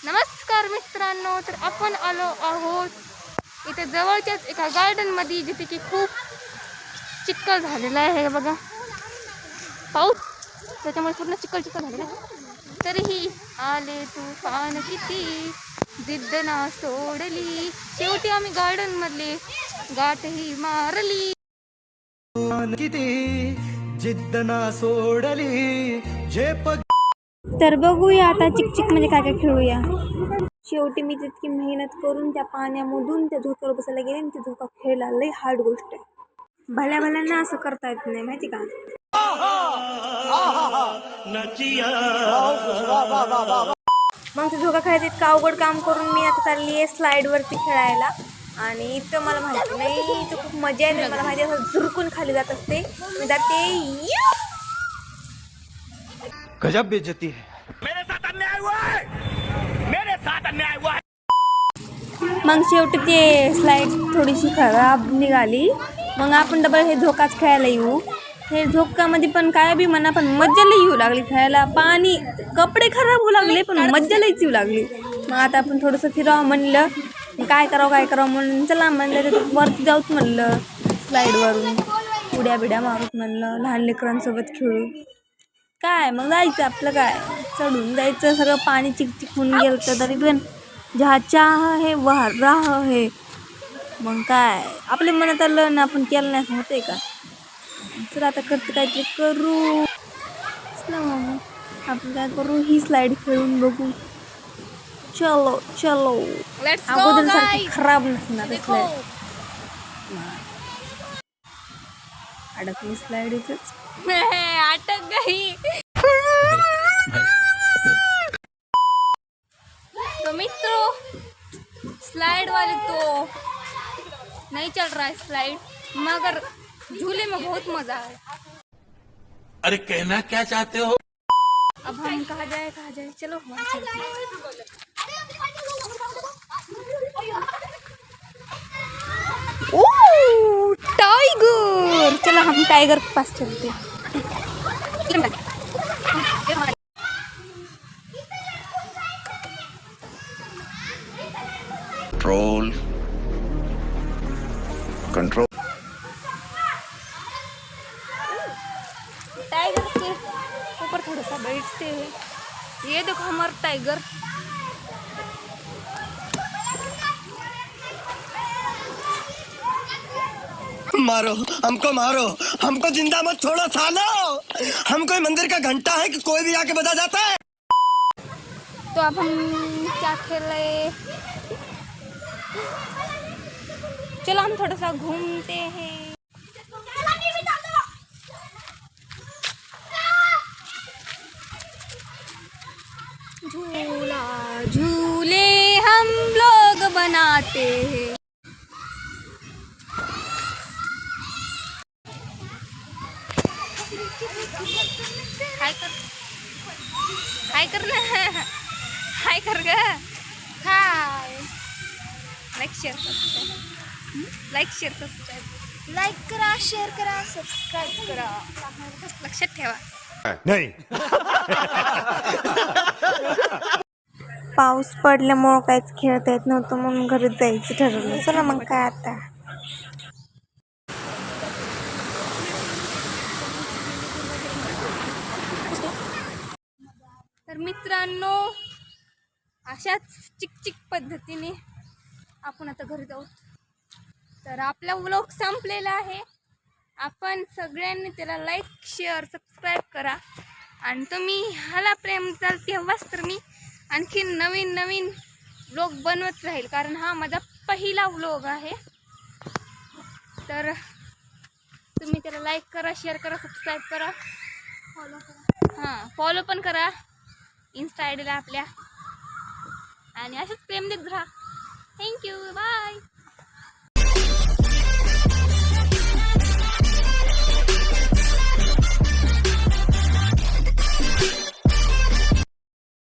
नमस्कार मित्रांनो, तर आपण आलो आहोत इथे जवळच्याच एका गार्डन मध्ये, जिथे की खूप चिखल झालेला आहे बघा, पाऊस त्याच्यामुळे पूर्ण चिखल झालेला आहे. तरीही आले तुफान किती, जिद्द ना सोडली, शेवटी आम्ही गार्डन मधली गाठही मारली. किती जिद्द ना सोडली झेप. तर बघूया आता चिकचिक म्हणजे काय काय खेळूया. शेवटी मी तितकी मेहनत करून त्या पाण्यामधून त्या झोक्यावर बसायला गेले आणि ते झोका खेळला. लई हार्ड गोष्ट आहे, भल्या भल्यांना असं करता येत नाही माहिती का. मग ते झोका खेळायचं इतकं अवघड काम करून मी आता चालली आहे स्लाईडवरती खेळायला. आणि इतकं मला माहिती नाही, इथं खूप मजा येते. मला माहिती आहे, असं झुरकून खाली जात असते मी जाते. गजब बेइज्जती है. मग शेवटी ते स्लाईड थोडीशी खराब निघाली. मग आपण डबल हे झोकाच खेळायला येऊ. हे झोकामध्ये पण काय बी म्हणा, पण मज्जा लई येऊ लागली खेळायला. पाणी कपडे खराब होऊ लागले पण मज्जा लईच येऊ लागली. मग आता आपण थोडंसं फिरावं म्हणलं, काय करावं म्हणून चला म्हणलं वरती जाऊच म्हणलं, स्लाईडवरून उड्या बिड्या मारूत म्हणलं, लहान लेकरांसोबत खेळू. काय मग जायचं आपलं, काय चढून जायचं. सगळं पाणी चिकचिक होऊन गेलं तर तरी पण जहा चाह है वह राह है. मग काय आपल्या मनात आलं ना, आपण केलं नाही होतंय का. चला आता काहीतरी करू. चला मग आपण काय करू, ही स्लाईड खेळून बघू. चलो चलो, अगोदर सारखी खराब नसणार स्लाईड. अडकली स्लाईड इथंच, अटक गई. तो मित्रों, स्लाइड वाले तो नहीं चल रहा है स्लाइड, मगर झूले में बहुत मजा है. अरे कहना क्या चाहते हो? अब हम कहाँ जाए चलो वहाँ चलते हैं. ओह टाइगर, चलो हम टाइगर के पास चलते हैं. कंट्रोल. टाइगर के ऊपर थोड़ा सा बैठते हैं. ये देखो हमारा टाइगर. मारो हमको जिंदा मत छोड़ो सालो. हम कोई मंदिर का घंटा है कि कोई भी आके बजा जाता है. तो अब हम क्या खेल रहे, चलो हम थोड़ा सा घूमते हैं. झूला झूले हम लोग बनाते हैं. हाय कर ना, हाय कर ग, हाय. लाईक शेअर सबस्क्राईब, लाईक करा, शेअर करा, सबस्क्राईब करा. लक्षात ठेवा. नहीं. पाऊस पडल्यामुळं काहीच खेळता येत नव्हतं, म्हणून घरी जायचं ठरवलं. चला मग काय आता. तर मित्रांनो, अशाच चिकचिक पद्धतीने आपण आता घरी जाऊ. तर आपला व्लॉग संपलेला आहे. आपण सगळ्यांनी त्याला लाईक शेअर सबस्क्राईब करा. आणि तुम्ही ह्याला प्रेम द्याल तेव्हाच तर मी आणखी नवीन व्लॉग बनवत राहील, कारण हा माझा पहिला व्लॉग आहे. तर तुम्ही त्याला लाईक करा, शेअर करा, सबस्क्राईब करा, फॉलो करा. हां, फॉलो पण करा इन्स्टा आय डीला आपल्या. आणि असंच प्रेम देत राहा. Thank you, bye.